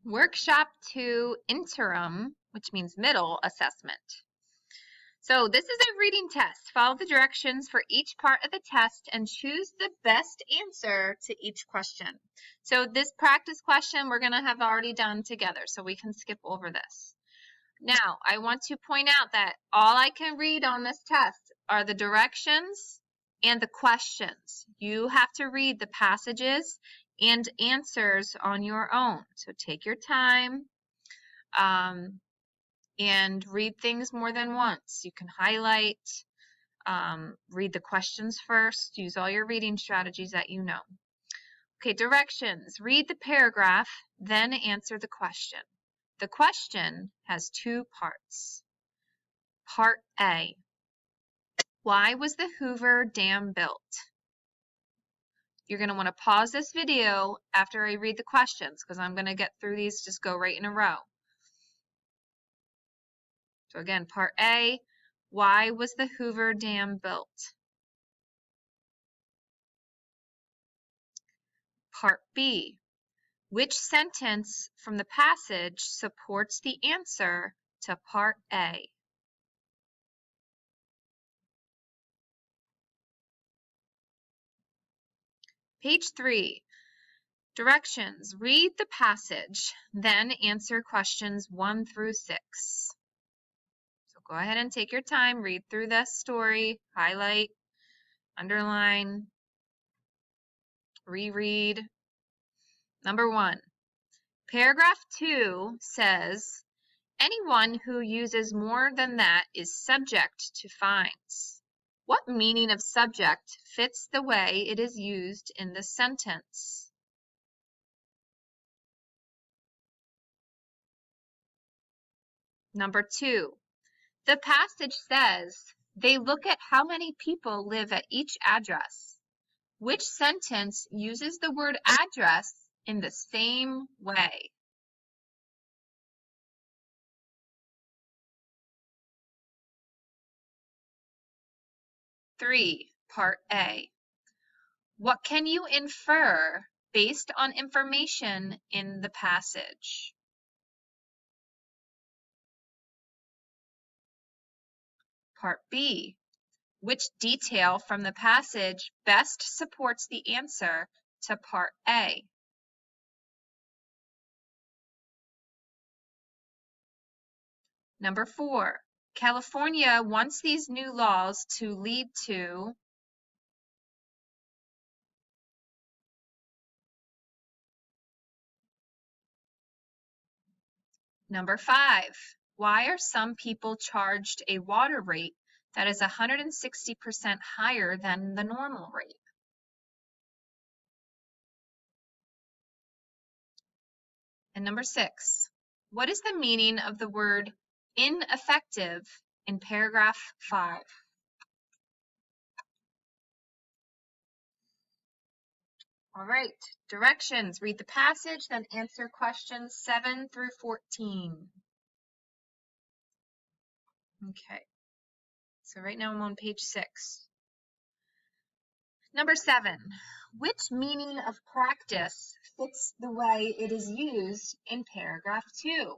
Workshop 2 interim, which means middle assessment. So this is a reading test. Follow the directions for each part of the test and choose the best answer to each question. So this practice question we're going to have already done together, so we can skip over this. Now, I want to point out that all I can read on this test are the directions and the questions. You have to read the passages and answers on your own. So take your time and read things more than once. You can highlight, read the questions first, use all your reading strategies that you know. Okay, directions. Read the paragraph, then answer the question. The question has two parts. Part A. Why was the Hoover Dam built? You're going to want to pause this video after I read the questions because I'm going to get through these, just go right in a row. So again, part A, why was the Hoover Dam built? Part B, which sentence from the passage supports the answer to part A? Page 3. Directions. Read the passage, then answer questions 1 through 6. So go ahead and take your time, read through this story, highlight, underline, reread. Number 1. Paragraph 2 says, anyone who uses more than that is subject to fines. What meaning of subject fits the way it is used in the sentence? Number 2, the passage says, they look at how many people live at each address. Which sentence uses the word address in the same way? Three, part A. What can you infer based on information in the passage? Part B. Which detail from the passage best supports the answer to part A? Number 4. California wants these new laws to lead to Number 5. Why are some people charged a water rate that is 160% higher than the normal rate? And number 6. What is the meaning of the word ineffective in paragraph 5? All right, directions. Read the passage, then answer questions 7 through 14. Okay, so right now I'm on page 6. Number 7, which meaning of practice fits the way it is used in paragraph 2?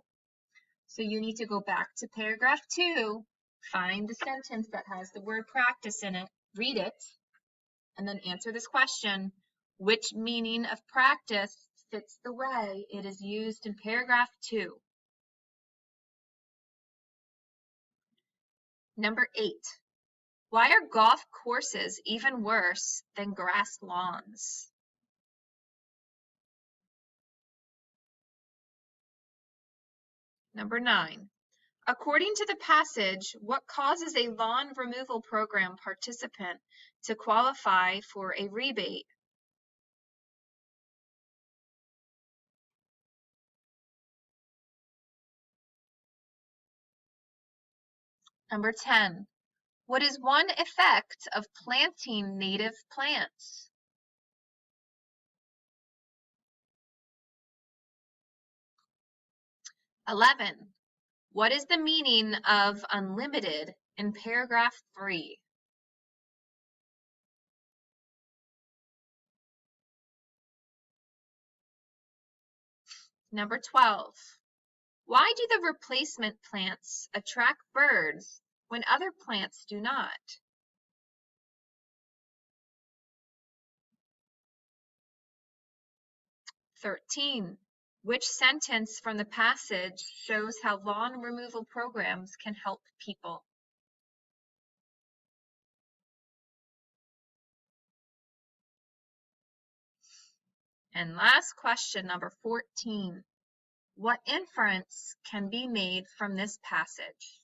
So you need to go back to paragraph 2, find the sentence that has the word practice in it, read it, and then answer this question. Which meaning of practice fits the way it is used in paragraph 2? Number 8. Why are golf courses even worse than grass lawns? Number 9. According to the passage, what causes a lawn removal program participant to qualify for a rebate? Number 10. What is one effect of planting native plants? (11) What is the meaning of unlimited in paragraph 3? Number 12. Why do the replacement plants attract birds when other plants do not? Thirteen. Which sentence from the passage shows how lawn removal programs can help people? And last question, number 14. What inference can be made from this passage?